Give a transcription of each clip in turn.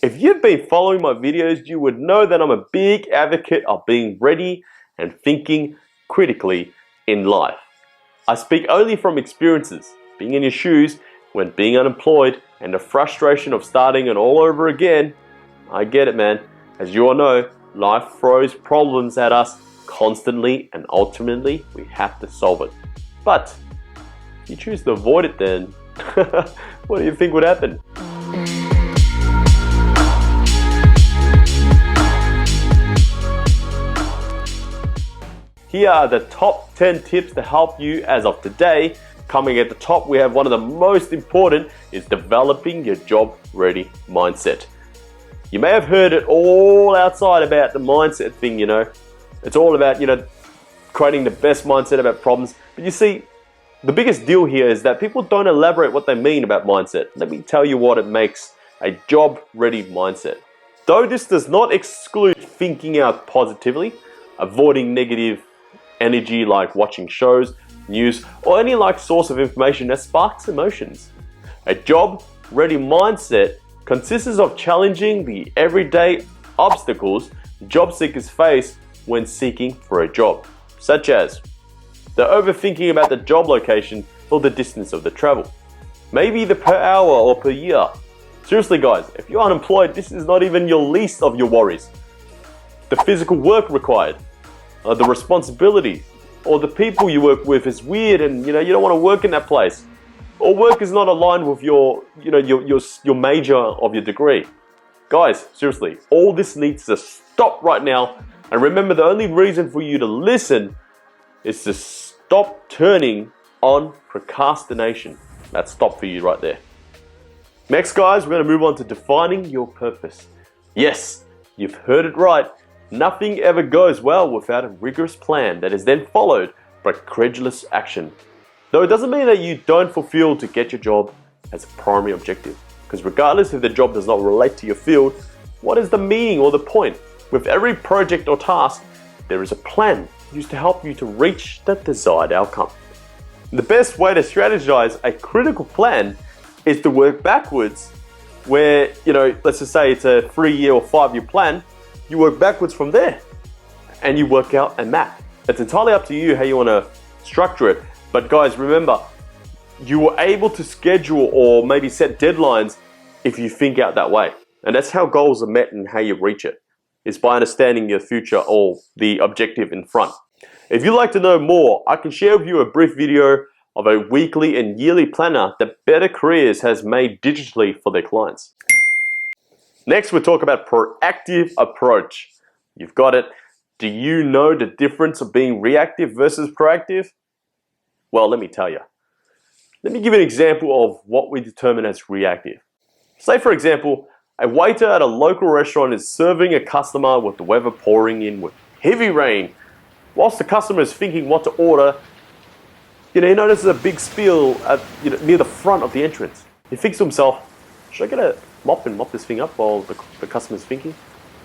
If you've been following my videos, you would know that I'm a big advocate of being ready and thinking critically in life. I speak only from experiences, being in your shoes when being unemployed and the frustration of starting it all over again. I get it, man. As you all know, life throws problems at us constantly and ultimately we have to solve it. But if you choose to avoid it, then what do you think would happen? Here are the top 10 tips to help you as of today. Coming at the top, we have one of the most important is developing your job-ready mindset. You may have heard it all outside about the mindset thing, you know. It's all about, creating the best mindset about problems. But you see, the biggest deal here is that people don't elaborate what they mean about mindset. Let me tell you what it makes a job-ready mindset. Though this does not exclude thinking out positively, avoiding negative energy like watching shows, news, or any source of information that sparks emotions. A job-ready mindset consists of challenging the everyday obstacles job seekers face when seeking for a job, such as the overthinking about the job location or the distance of the travel, maybe the per hour or per year. Seriously guys, if you're unemployed, this is not even your least of your worries. The physical work required, the responsibilities, or the people you work with is weird and you don't want to work in that place. Or work is not aligned with your major of your degree. Guys, seriously, all this needs to stop right now. And remember, the only reason for you to listen is to stop turning on procrastination. That's stop for you right there. Next guys, we're going to move on to defining your purpose. Yes, you've heard it right. Nothing ever goes well without a rigorous plan that is then followed by credulous action. Though it doesn't mean that you don't fulfill to get your job as a primary objective. Because regardless if the job does not relate to your field, what is the meaning or the point? With every project or task, there is a plan used to help you to reach the desired outcome. The best way to strategize a critical plan is to work backwards where, let's just say it's a 3-year or 5-year plan. You work backwards from there and you work out a map. It's entirely up to you how you want to structure it. But guys, remember, you are able to schedule or maybe set deadlines if you think out that way. And that's how goals are met and how you reach it, is by understanding your future or the objective in front. If you'd like to know more, I can share with you a brief video of a weekly and yearly planner that Better Careers has made digitally for their clients. Next, we'll talk about proactive approach. You've got it. Do you know the difference of being reactive versus proactive? Well, let me tell you. Let me give you an example of what we determine as reactive. Say, for example, a waiter at a local restaurant is serving a customer with the weather pouring in with heavy rain. Whilst the customer is thinking what to order, he notices a big spill near the front of the entrance. He thinks to himself, should I get a mop and mop this thing up while the customer's thinking?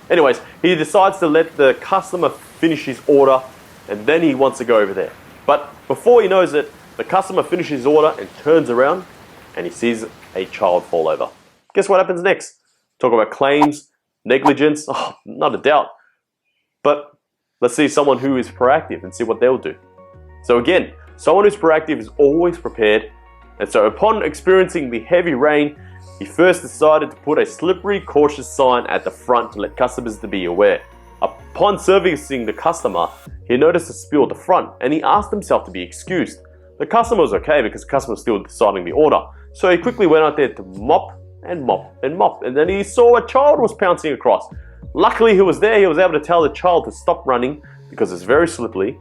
Anyways, he decides to let the customer finish his order and then he wants to go over there. But before he knows it, the customer finishes his order and turns around and he sees a child fall over. Guess what happens next? Talk about claims, negligence, not a doubt. But let's see someone who is proactive and see what they'll do. So again, someone who's proactive is always prepared. And so upon experiencing the heavy rain, he first decided to put a slippery, cautious sign at the front to let customers to be aware. Upon servicing the customer, he noticed a spill at the front and he asked himself to be excused. The customer was okay because the customer was still deciding the order. So he quickly went out there to mop and mop and mop. And then he saw a child was pouncing across. Luckily he was there. He was able to tell the child to stop running because it's very slippery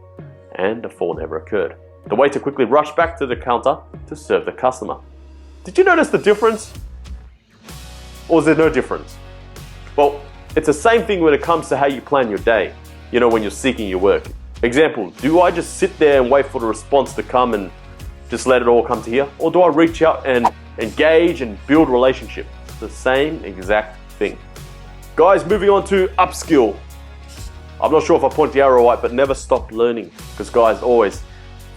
and the fall never occurred. The waiter quickly rushed back to the counter to serve the customer. Did you notice the difference? Or is there no difference? Well, it's the same thing when it comes to how you plan your day, when you're seeking your work. Example, do I just sit there and wait for the response to come and just let it all come to here? Or do I reach out and engage and build relationship? It's the same exact thing. Guys, moving on to Upskill. I'm not sure if I point the arrow right, but never stop learning. Because guys, always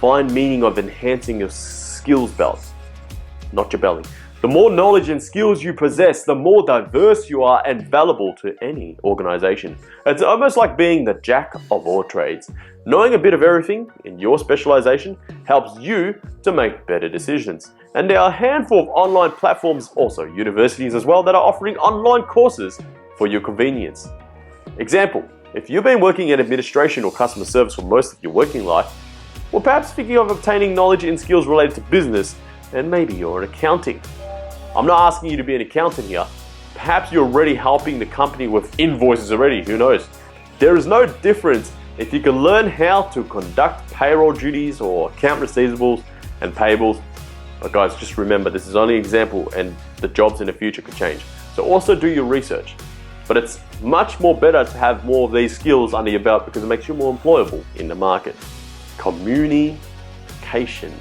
find meaning of enhancing your skills belt, not your belly. The more knowledge and skills you possess, the more diverse you are and valuable to any organization. It's almost like being the jack of all trades. Knowing a bit of everything in your specialization helps you to make better decisions. And there are a handful of online platforms, also universities as well, that are offering online courses for your convenience. Example, if you've been working in administration or customer service for most of your working life, or perhaps thinking of obtaining knowledge and skills related to business, and maybe you're in accounting. I'm not asking you to be an accountant here. Perhaps you're already helping the company with invoices already, who knows? There is no difference if you can learn how to conduct payroll duties or account receivables and payables. But guys, just remember, this is only an example and the jobs in the future could change. So also do your research. But it's much more better to have more of these skills under your belt because it makes you more employable in the market. Communication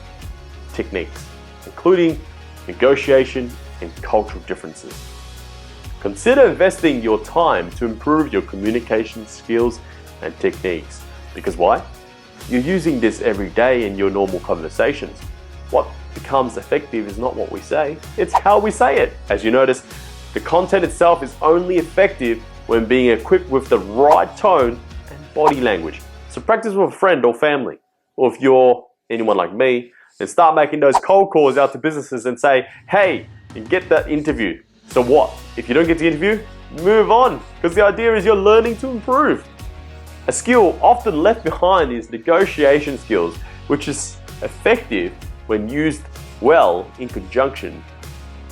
techniques, including negotiation and cultural differences. Consider investing your time to improve your communication skills and techniques. Because why? You're using this every day in your normal conversations. What becomes effective is not what we say, it's how we say it. As you notice, the content itself is only effective when being equipped with the right tone and body language. So practice with a friend or family. Or if you're anyone like me, then start making those cold calls out to businesses and say, hey, you get that interview. So what? If you don't get the interview, move on. Because the idea is you're learning to improve. A skill often left behind is negotiation skills, which is effective when used well in conjunction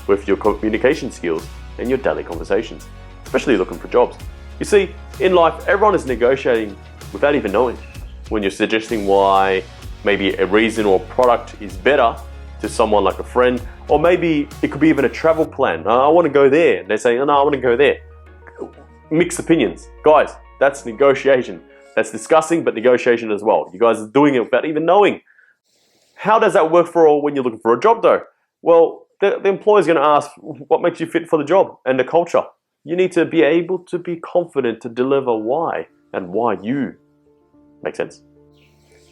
with your communication skills and your daily conversations, especially looking for jobs. You see, in life, everyone is negotiating without even knowing. When you're suggesting why maybe a reason or product is better to someone like a friend, or maybe it could be even a travel plan. I want to go there. They say, oh, no, I want to go there. Mixed opinions. Guys, that's negotiation. That's discussing, but negotiation as well. You guys are doing it without even knowing. How does that work for when you're looking for a job though? Well, the employer's going to ask what makes you fit for the job and the culture. You need to be able to be confident to deliver why and why you. Make sense?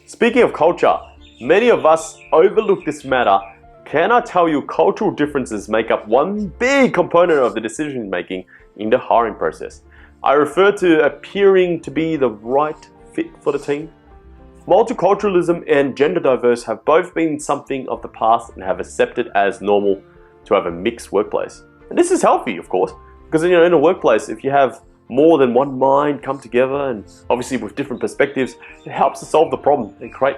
Speaking of culture, many of us overlook this matter. Can I tell you cultural differences make up one big component of the decision making in the hiring process? I refer to appearing to be the right fit for the team. Multiculturalism and gender diverse have both been something of the past and have accepted as normal to have a mixed workplace. And this is healthy, of course, because in a workplace, if you have more than one mind come together and obviously with different perspectives, it helps to solve the problem and create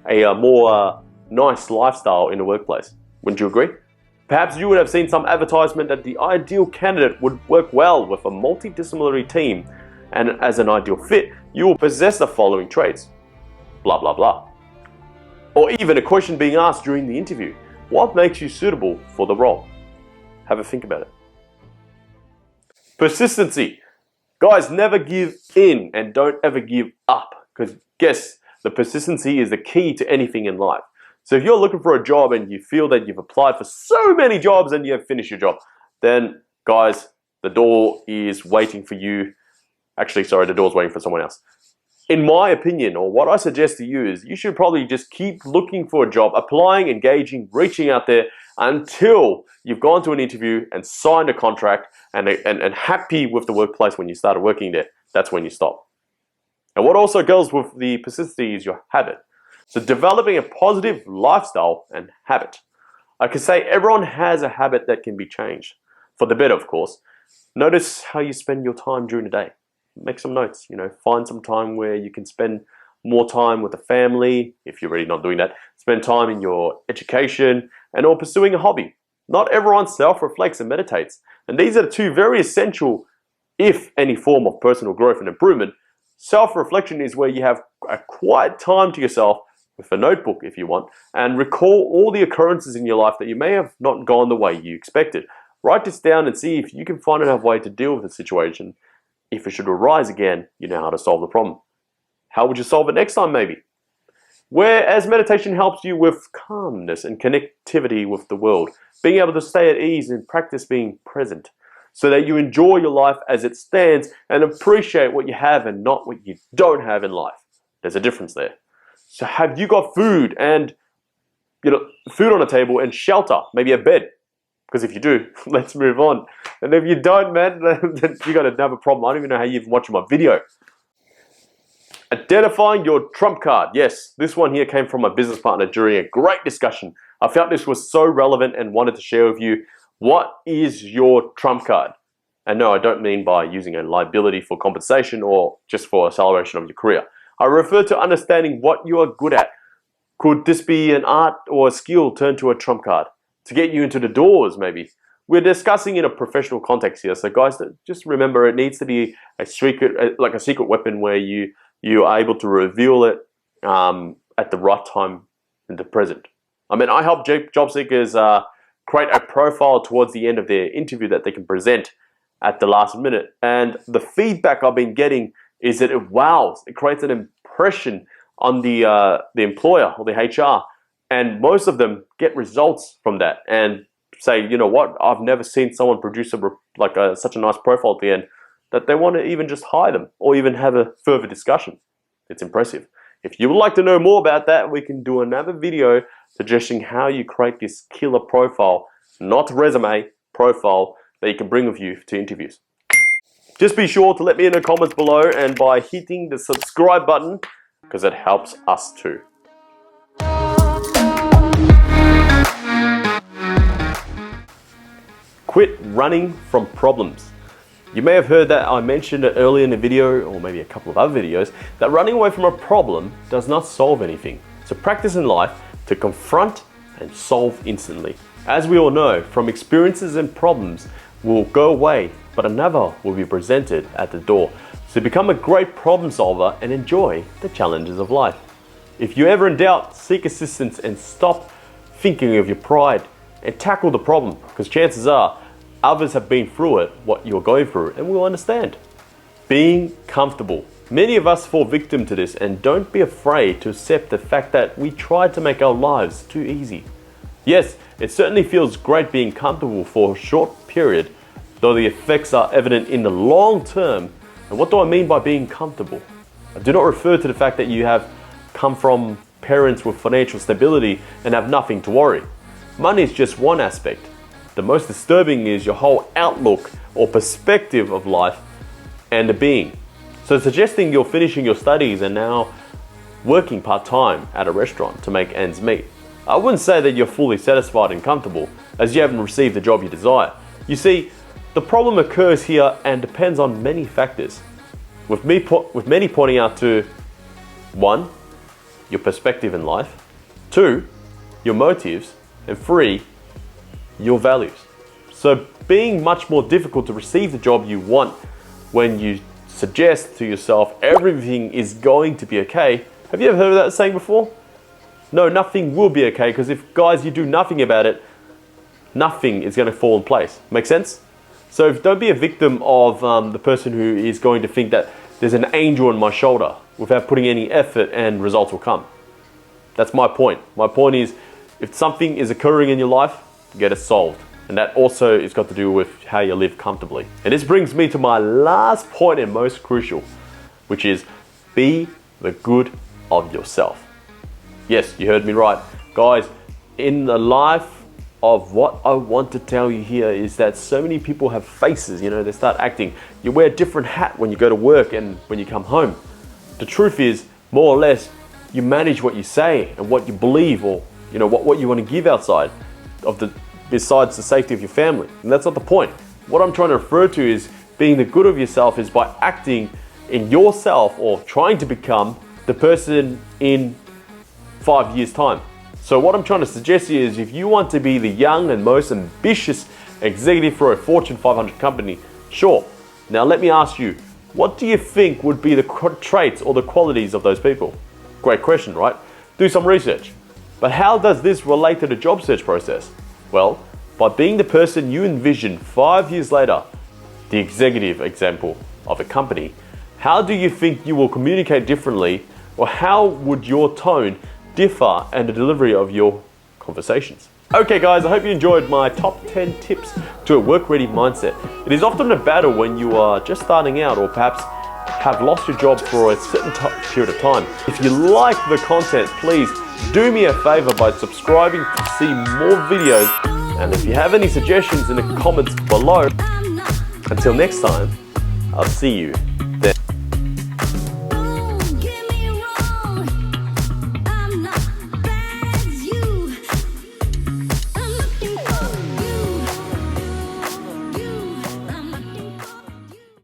a more nice lifestyle in the workplace. Wouldn't you agree? Perhaps you would have seen some advertisement that the ideal candidate would work well with a multidisciplinary team, and as an ideal fit, you will possess the following traits. Blah, blah, blah. Or even a question being asked during the interview. What makes you suitable for the role? Have a think about it. Persistency. Guys, never give in and don't ever give up, because guess the persistency is the key to anything in life. So if you're looking for a job and you feel that you've applied for so many jobs and you have finished your job, then guys, the door is waiting for you. Actually, sorry, the door's waiting for someone else. In my opinion, or what I suggest to you is you should probably just keep looking for a job, applying, engaging, reaching out there until you've gone to an interview and signed a contract and happy with the workplace when you started working there. That's when you stop. And what also goes with the persistency is your habit. So developing a positive lifestyle and habit. I can say everyone has a habit that can be changed. For the better, of course. Notice how you spend your time during the day. Make some notes, find some time where you can spend more time with the family, if you're really not doing that. Spend time in your education and or pursuing a hobby. Not everyone self-reflects and meditates. And these are the two very essential, if any form of personal growth and improvement. Self-reflection is where you have a quiet time to yourself with a notebook if you want, and recall all the occurrences in your life that you may have not gone the way you expected. Write this down and see if you can find enough way to deal with the situation. If it should arise again, you know how to solve the problem. How would you solve it next time maybe? Whereas meditation helps you with calmness and connectivity with the world, being able to stay at ease and practice being present so that you enjoy your life as it stands and appreciate what you have and not what you don't have in life. There's a difference there. So have you got food and food on a table and shelter, maybe a bed? Because if you do, let's move on. And if you don't, man, then you got another problem. I don't even know how you've watched my video. Identifying your trump card. Yes, this one here came from my business partner during a great discussion. I felt this was so relevant and wanted to share with you. What is your trump card? And no, I don't mean by using a liability for compensation or just for acceleration of your career. I refer to understanding what you are good at. Could this be an art or a skill turned to a trump card? To get you into the doors, maybe. We're discussing in a professional context here, so guys, just remember it needs to be a secret, like a secret weapon where you are able to reveal it at the right time in the present. I mean, I help job seekers create a profile towards the end of their interview that they can present at the last minute. And the feedback I've been getting is that it wows. It creates an impression on the employer or the HR. And most of them get results from that and say, you know what, I've never seen someone produce such a nice profile at the end that they want to even just hire them or even have a further discussion. It's impressive. If you would like to know more about that, we can do another video suggesting how you create this killer profile, not resume, profile that you can bring with you to interviews. Just be sure to let me in the comments below and by hitting the subscribe button because it helps us too. Quit running from problems. You may have heard that I mentioned it earlier in the video, or maybe a couple of other videos, that running away from a problem does not solve anything. So practice in life to confront and solve instantly. As we all know, from experiences and problems will go away, but another will be presented at the door. So become a great problem solver and enjoy the challenges of life. If you're ever in doubt, seek assistance and stop thinking of your pride and tackle the problem, because chances are others have been through it, what you're going through, and will understand. Being comfortable. Many of us fall victim to this, and don't be afraid to accept the fact that we tried to make our lives too easy. Yes, it certainly feels great being comfortable for a short period, though the effects are evident in the long term. And what do I mean by being comfortable? I do not refer to the fact that you have come from parents with financial stability and have nothing to worry. Money is just one aspect. The most disturbing is your whole outlook or perspective of life and the being. So suggesting you're finishing your studies and now working part-time at a restaurant to make ends meet. I wouldn't say that you're fully satisfied and comfortable as you haven't received the job you desire. You see, the problem occurs here and depends on many factors. With many pointing out to 1, your perspective in life, 2, your motives, and 3, your values. So being much more difficult to receive the job you want when you suggest to yourself everything is going to be okay. Have you ever heard of that saying before? No, nothing will be okay, because if guys you do nothing about it, nothing is going to fall in place. Make sense? So don't be a victim of the person who is going to think that there's an angel on my shoulder without putting any effort and results will come. That's my point. My point is, if something is occurring in your life, get it solved. And that also is got to do with how you live comfortably. And this brings me to my last point and most crucial, which is be the good of yourself. Yes, you heard me right. Guys, in the life of what I want to tell you here is that so many people have faces, they start acting. You wear a different hat when you go to work and when you come home. The truth is, more or less, you manage what you say and what you believe, or what you want to give outside besides the safety of your family. And that's not the point. What I'm trying to refer to is being the good of yourself is by acting in yourself or trying to become the person in 5 years' time. So what I'm trying to suggest here is if you want to be the young and most ambitious executive for a Fortune 500 company, sure. Now let me ask you, what do you think would be the traits or the qualities of those people? Great question, right? Do some research. But how does this relate to the job search process? Well, by being the person you envision 5 years later, the executive example of a company, how do you think you will communicate differently, or how would your tone differ and the delivery of your conversations? Okay guys, I hope you enjoyed my top 10 tips to a work-ready mindset. It is often a battle when you are just starting out or perhaps have lost your job for a certain period of time. If you like the content, please do me a favor by subscribing to see more videos And if you have any suggestions in the comments below, until next time, I'll see you